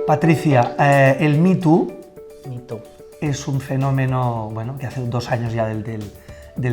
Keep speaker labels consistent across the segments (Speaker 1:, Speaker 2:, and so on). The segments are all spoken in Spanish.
Speaker 1: Patricia, el Me Too es un fenómeno, bueno, que hace 2 años ya de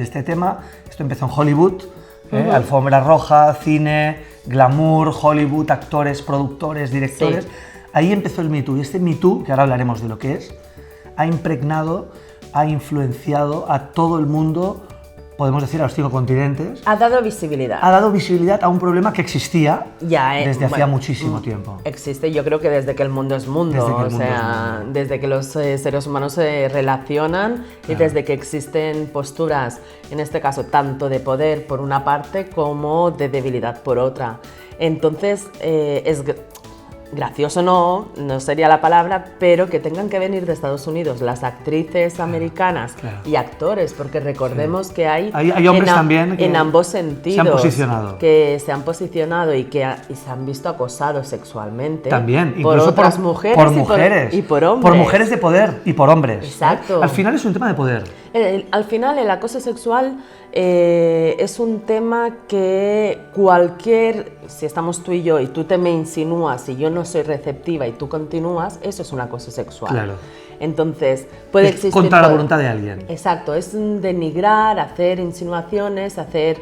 Speaker 1: este tema. Esto empezó en Hollywood, alfombra roja, cine, glamour, Hollywood, actores, productores, directores. Sí. Ahí empezó el Me Too, y este Me Too, que ahora hablaremos de lo que es, ha impregnado, ha influenciado a todo el mundo, podemos decir a los 5 continentes.
Speaker 2: Ha dado visibilidad.
Speaker 1: Ha dado visibilidad a un problema que existía desde hacía muchísimo tiempo.
Speaker 2: Existe, yo creo que desde que el mundo es mundo, desde que los seres humanos se relacionan y desde que existen posturas, en este caso, tanto de poder por una parte como de debilidad por otra. Entonces, es gracioso no sería la palabra, pero que tengan que venir de Estados Unidos las actrices americanas y actores, porque recordemos que hay
Speaker 1: hombres también que
Speaker 2: en ambos sentidos
Speaker 1: se han posicionado.
Speaker 2: Que se han posicionado y se han visto acosados sexualmente
Speaker 1: también,
Speaker 2: por otras mujeres, y por hombres.
Speaker 1: Por mujeres de poder y por hombres.
Speaker 2: Exacto.
Speaker 1: Al final es un tema de poder.
Speaker 2: Al final el acoso sexual es un tema que si estamos tú y yo y tú me insinúas y yo no soy receptiva y tú continúas, eso es un acoso sexual.
Speaker 1: Claro.
Speaker 2: Entonces, puede existir
Speaker 1: contra la voluntad de alguien.
Speaker 2: Exacto, es denigrar, hacer insinuaciones, hacer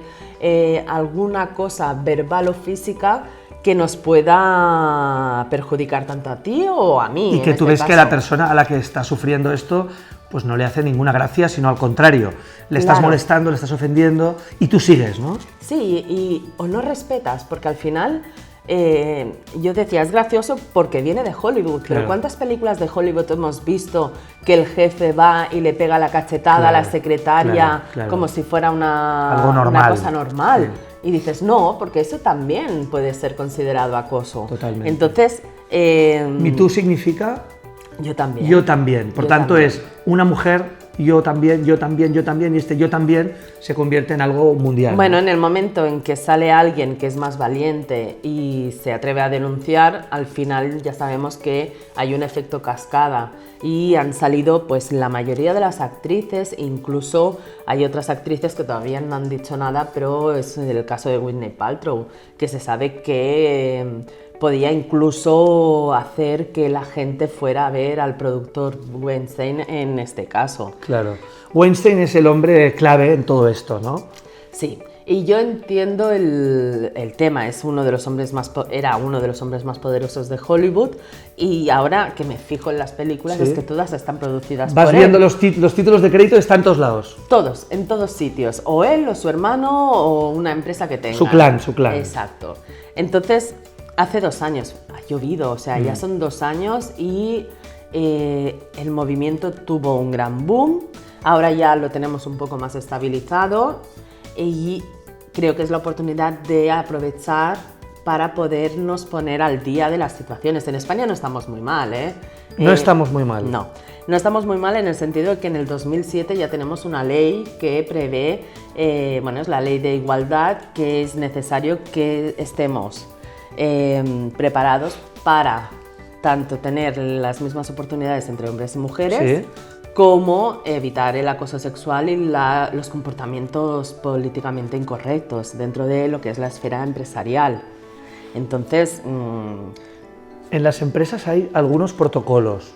Speaker 2: alguna cosa verbal o física que nos pueda perjudicar tanto a ti o a mí.
Speaker 1: Y que tú ves que la persona a la que está sufriendo esto pues no le hace ninguna gracia, sino al contrario, le estás molestando, le estás ofendiendo y tú sigues, ¿no?
Speaker 2: Sí, o no respetas, porque al final, yo decía, es gracioso porque viene de Hollywood, pero ¿cuántas películas de Hollywood hemos visto que el jefe va y le pega la cachetada a la secretaria como si fuera una cosa normal? Sí. Y dices, no, porque eso también puede ser considerado acoso.
Speaker 1: Totalmente.
Speaker 2: Entonces,
Speaker 1: ¿Me Too significa?
Speaker 2: Yo también.
Speaker 1: Yo también. Por tanto, es una mujer, yo también, y este yo también se convierte en algo mundial.
Speaker 2: Bueno, en el momento en que sale alguien que es más valiente y se atreve a denunciar, al final ya sabemos que hay un efecto cascada y han salido pues la mayoría de las actrices, incluso hay otras actrices que todavía no han dicho nada, pero es el caso de Whitney Paltrow, que se sabe que podía incluso hacer que la gente fuera a ver al productor Weinstein en este caso.
Speaker 1: Claro. Weinstein es el hombre clave en todo esto, ¿no?
Speaker 2: Sí, y yo entiendo el tema, era uno de los hombres más poderosos de Hollywood, y ahora que me fijo en las películas es que todas están producidas por él.
Speaker 1: Vas viendo los títulos de crédito, están en todos lados.
Speaker 2: Todos, en todos sitios, o él, o su hermano, o una empresa que tenga.
Speaker 1: Su clan.
Speaker 2: Exacto. Entonces, hace 2 años, ha llovido, o sea, ya son 2 años y el movimiento tuvo un gran boom. Ahora ya lo tenemos un poco más estabilizado y creo que es la oportunidad de aprovechar para podernos poner al día de las situaciones. En España no estamos muy mal, ¿eh?
Speaker 1: No estamos muy mal.
Speaker 2: No estamos muy mal en el sentido de que en el 2007 ya tenemos una ley que prevé, es la ley de igualdad, que es necesario que estemos preparados para tanto tener las mismas oportunidades entre hombres y mujeres, como evitar el acoso sexual y los comportamientos políticamente incorrectos dentro de lo que es la esfera empresarial. Entonces,
Speaker 1: en las empresas hay algunos protocolos,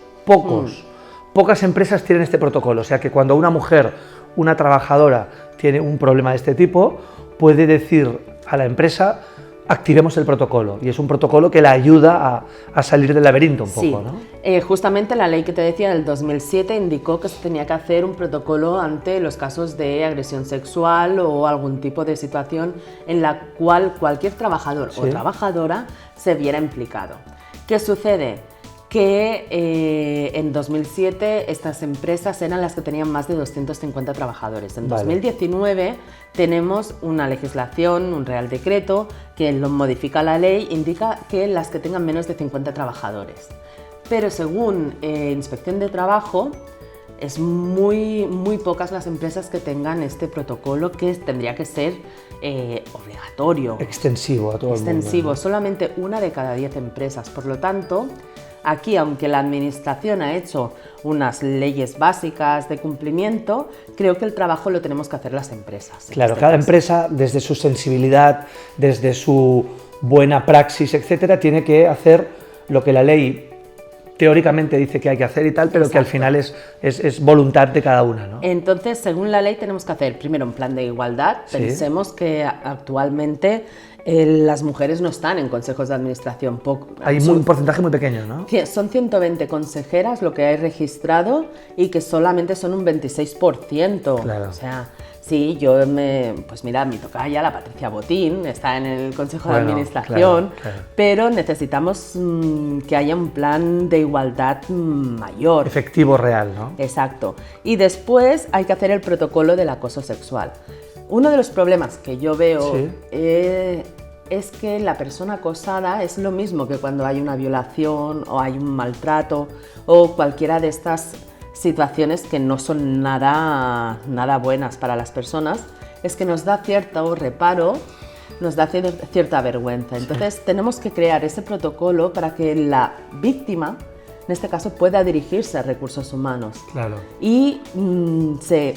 Speaker 1: pocas empresas tienen este protocolo, o sea que cuando una mujer, una trabajadora, tiene un problema de este tipo, puede decir a la empresa: activemos el protocolo, y es un protocolo que la ayuda a salir del laberinto un poco, ¿no?
Speaker 2: Justamente la ley que te decía del 2007 indicó que se tenía que hacer un protocolo ante los casos de agresión sexual o algún tipo de situación en la cual cualquier trabajador o trabajadora se viera implicado. ¿Qué sucede? Que en 2007 estas empresas eran las que tenían más de 250 trabajadores. En 2019 tenemos una legislación, un real decreto que lo modifica la ley, indica que las que tengan menos de 50 trabajadores. Pero según Inspección de Trabajo, es muy pocas las empresas que tengan este protocolo, que tendría que ser obligatorio.
Speaker 1: Extensivo a todo el mundo, ¿no?
Speaker 2: Solamente 1 de cada 10 empresas. Por lo tanto, aquí, aunque la administración ha hecho unas leyes básicas de cumplimiento, creo que el trabajo lo tenemos que hacer las empresas.
Speaker 1: Claro, cada empresa, desde su sensibilidad, desde su buena praxis, etcétera, tiene que hacer lo que la ley teóricamente dice que hay que hacer y tal, pero Exacto. Que al final es voluntad de cada una, ¿no?
Speaker 2: Entonces, según la ley, tenemos que hacer primero un plan de igualdad. Sí. Pensemos que actualmente las mujeres no están en consejos de administración.
Speaker 1: Hay un porcentaje muy pequeño, ¿no?
Speaker 2: Son 120 consejeras lo que hay registrado y que solamente son un 26%.
Speaker 1: Claro.
Speaker 2: O sea, sí, pues mira, mi tocaya, la Patricia Botín, está en el Consejo de Administración, claro. Pero necesitamos que haya un plan de igualdad mayor.
Speaker 1: Efectivo, real, ¿no?
Speaker 2: Exacto. Y después hay que hacer el protocolo del acoso sexual. Uno de los problemas que yo veo sí. Es que la persona acosada es lo mismo que cuando hay una violación o hay un maltrato o cualquiera de estas situaciones que no son nada buenas para las personas, es que nos da cierto reparo, nos da cierta vergüenza. Entonces sí. Tenemos que crear ese protocolo para que la víctima, en este caso, pueda dirigirse a recursos humanos.
Speaker 1: Claro.
Speaker 2: Y se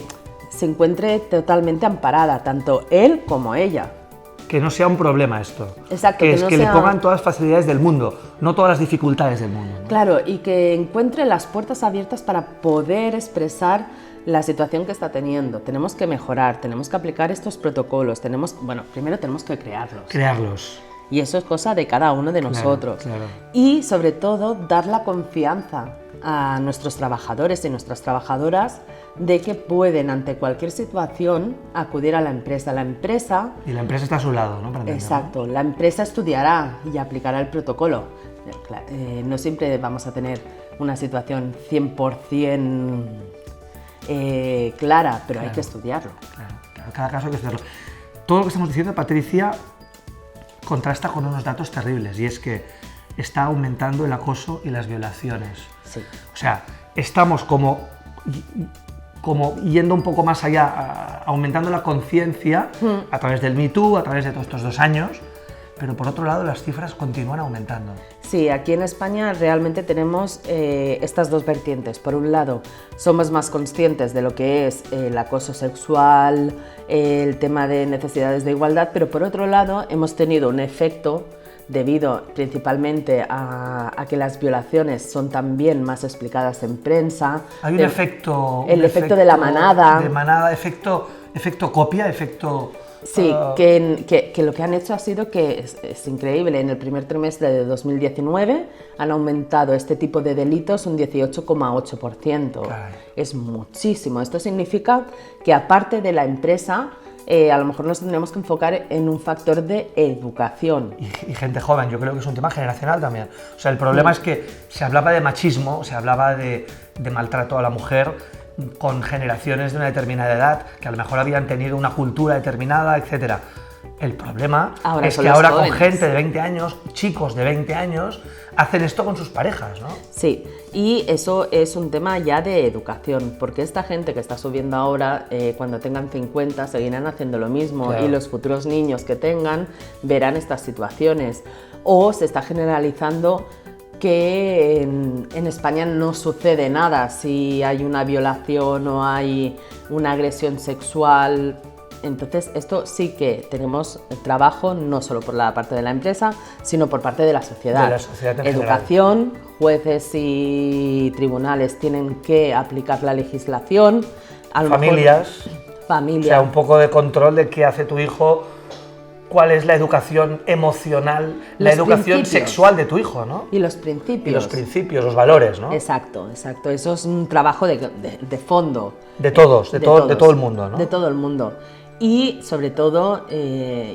Speaker 2: encuentre totalmente amparada, tanto él como ella.
Speaker 1: Que no sea un problema esto.
Speaker 2: Exacto.
Speaker 1: Que le pongan todas las facilidades del mundo, no todas las dificultades del mundo, ¿no?
Speaker 2: Claro, y que encuentre las puertas abiertas para poder expresar la situación que está teniendo. Tenemos que mejorar, tenemos que aplicar estos protocolos, primero tenemos que crearlos. Y eso es cosa de cada uno de nosotros.
Speaker 1: Claro.
Speaker 2: Y sobre todo dar la confianza a nuestros trabajadores y nuestras trabajadoras de que pueden ante cualquier situación acudir a la empresa.
Speaker 1: Y la empresa está a su lado, ¿no?
Speaker 2: Exacto, la empresa estudiará y aplicará el protocolo. No siempre vamos a tener una situación 100% clara, pero hay que estudiarlo.
Speaker 1: Claro, cada caso hay que estudiarlo. Todo lo que estamos diciendo, Patricia, contrasta con unos datos terribles, y es que está aumentando el acoso y las violaciones.
Speaker 2: Sí.
Speaker 1: O sea, estamos como yendo un poco más allá, aumentando la conciencia a través del Me Too, a través de todos estos 2 años, pero por otro lado las cifras continúan aumentando.
Speaker 2: Sí, aquí en España realmente tenemos estas dos vertientes. Por un lado, somos más conscientes de lo que es el acoso sexual, el tema de necesidades de igualdad, pero por otro lado hemos tenido un efecto debido principalmente a que las violaciones son también más explicadas en prensa.
Speaker 1: Hay un efecto...
Speaker 2: El efecto de la manada.
Speaker 1: De manada, efecto copia, efecto...
Speaker 2: Sí, que lo que han hecho ha sido que es increíble. En el primer trimestre de 2019 han aumentado este tipo de delitos un 18,8%. Es muchísimo. Esto significa que aparte de la empresa, a lo mejor nos tendremos que enfocar en un factor de educación.
Speaker 1: Y gente joven, yo creo que es un tema generacional también. O sea, el problema es que se hablaba de machismo, se hablaba de maltrato a la mujer con generaciones de una determinada edad, que a lo mejor habían tenido una cultura determinada, etc. El problema es que ahora con gente de 20 años, chicos de 20 años, hacen esto con sus parejas, ¿no?
Speaker 2: Sí, y eso es un tema ya de educación, porque esta gente que está subiendo ahora, cuando tengan 50, seguirán haciendo lo mismo, claro. Y los futuros niños que tengan verán estas situaciones. O se está generalizando que en España no sucede nada si hay una violación o hay una agresión sexual. Entonces, esto sí que tenemos trabajo, no solo por la parte de la empresa, sino por parte de la sociedad.
Speaker 1: De la sociedad en
Speaker 2: Educación,
Speaker 1: general.
Speaker 2: Jueces y tribunales tienen que aplicar la legislación.
Speaker 1: Familias.
Speaker 2: Familia.
Speaker 1: O sea, un poco de control de qué hace tu hijo, cuál es la educación emocional, la educación sexual de tu hijo, ¿no?
Speaker 2: Y los principios.
Speaker 1: Y los principios, los valores, ¿no?
Speaker 2: Exacto. Eso es un trabajo de fondo.
Speaker 1: De todo el mundo, ¿no?
Speaker 2: De todo el mundo. Y sobre todo,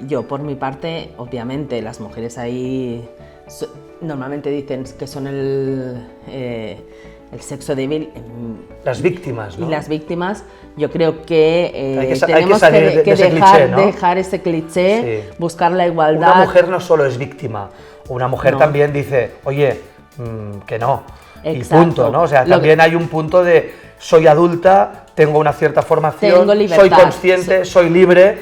Speaker 2: yo por mi parte, obviamente, las mujeres ahí normalmente dicen que son el sexo débil.
Speaker 1: Las víctimas, ¿no?
Speaker 2: Y las víctimas, yo creo que
Speaker 1: tenemos que
Speaker 2: dejar ese cliché, sí. Buscar la igualdad.
Speaker 1: Una mujer no solo es víctima, una mujer también dice, oye, que no,
Speaker 2: exacto.
Speaker 1: Y punto, ¿no? O sea, también hay un punto de soy adulta, tengo una cierta formación, soy consciente, soy libre,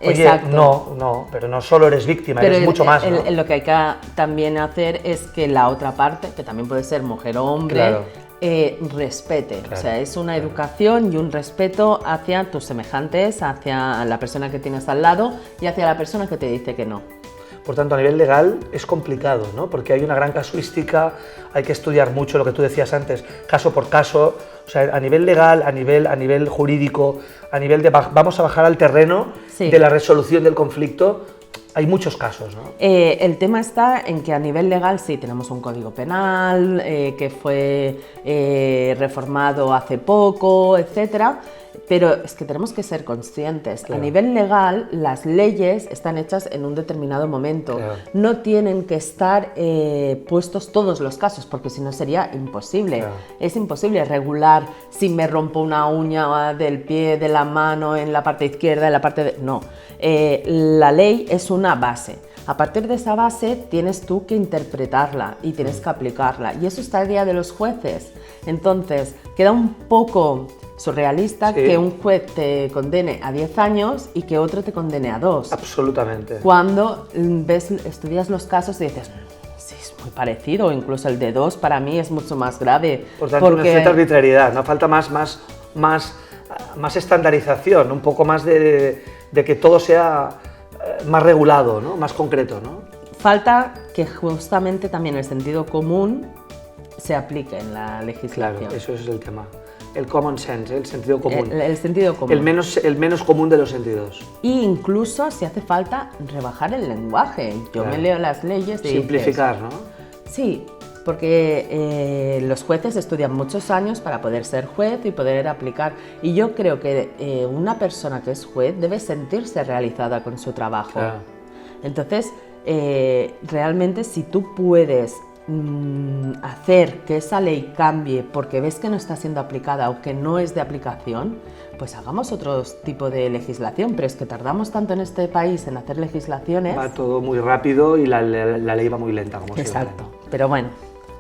Speaker 1: Oye,
Speaker 2: Exacto.
Speaker 1: no, pero no solo eres víctima,
Speaker 2: Pero
Speaker 1: eres mucho más, ¿no?
Speaker 2: Lo que hay que también hacer es que la otra parte, que también puede ser mujer o hombre,
Speaker 1: Claro.
Speaker 2: Respete.
Speaker 1: Claro,
Speaker 2: o sea, es una educación y un respeto hacia tus semejantes, hacia la persona que tienes al lado y hacia la persona que te dice que no.
Speaker 1: Por tanto, a nivel legal es complicado, ¿no? Porque hay una gran casuística, hay que estudiar mucho lo que tú decías antes, caso por caso, o sea, a nivel legal, a nivel jurídico, a nivel de vamos a bajar al terreno
Speaker 2: Sí.
Speaker 1: de la resolución del conflicto, hay muchos casos, ¿no?
Speaker 2: El tema está en que a nivel legal sí tenemos un código penal que fue reformado hace poco, etcétera, pero es que tenemos que ser conscientes.
Speaker 1: Claro.
Speaker 2: A nivel legal, las leyes están hechas en un determinado momento.
Speaker 1: Claro.
Speaker 2: No tienen que estar puestos todos los casos, porque si no sería imposible.
Speaker 1: Claro.
Speaker 2: Es imposible regular si me rompo una uña del pie, de la mano, en la parte izquierda, en la parte de... No. La ley es una base. A partir de esa base tienes tú que interpretarla y tienes que aplicarla. Y eso está a día de los jueces. Entonces, queda un poco surrealista
Speaker 1: Sí.
Speaker 2: que un juez te condene a 10 años y que otro te condene a 2.
Speaker 1: Absolutamente.
Speaker 2: Cuando estudias los casos y dices, sí, es muy parecido, incluso el de 2 para mí es mucho más grave.
Speaker 1: Por tanto, una cierta arbitrariedad, no falta más estandarización, un poco más de que todo sea más regulado, ¿no? Más concreto, ¿no?
Speaker 2: Falta que justamente también el sentido común se aplique en la legislación.
Speaker 1: Claro, eso es el tema. El common sense, el sentido común.
Speaker 2: El sentido común.
Speaker 1: El menos común de los sentidos.
Speaker 2: E incluso si hace falta rebajar el lenguaje. Yo
Speaker 1: Claro.
Speaker 2: me leo las leyes y
Speaker 1: Simplificar, ¿no?
Speaker 2: Sí, porque los jueces estudian muchos años para poder ser juez y poder aplicar. Y yo creo que una persona que es juez debe sentirse realizada con su trabajo.
Speaker 1: Claro.
Speaker 2: Entonces, realmente si tú puedes hacer que esa ley cambie porque ves que no está siendo aplicada o que no es de aplicación, pues hagamos otro tipo de legislación. Pero es que tardamos tanto en este país en hacer legislaciones.
Speaker 1: Va todo muy rápido y la ley va muy lenta, como
Speaker 2: Exacto.
Speaker 1: siempre.
Speaker 2: Pero bueno,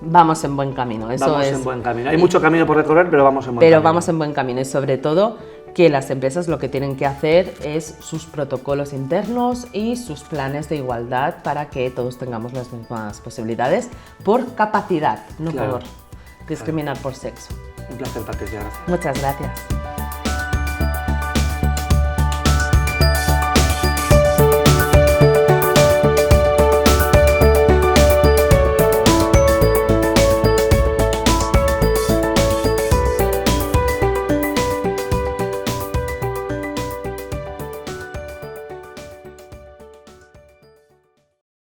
Speaker 2: vamos en buen camino. Eso
Speaker 1: Vamos
Speaker 2: es.
Speaker 1: en buen camino. Hay mucho camino por recorrer, pero vamos en buen camino.
Speaker 2: Pero vamos en buen camino y sobre todo que las empresas lo que tienen que hacer es sus protocolos internos y sus planes de igualdad para que todos tengamos las mismas posibilidades por capacidad, no
Speaker 1: Claro.
Speaker 2: por discriminar por sexo.
Speaker 1: Un placer, Patricia, gracias.
Speaker 2: Muchas gracias.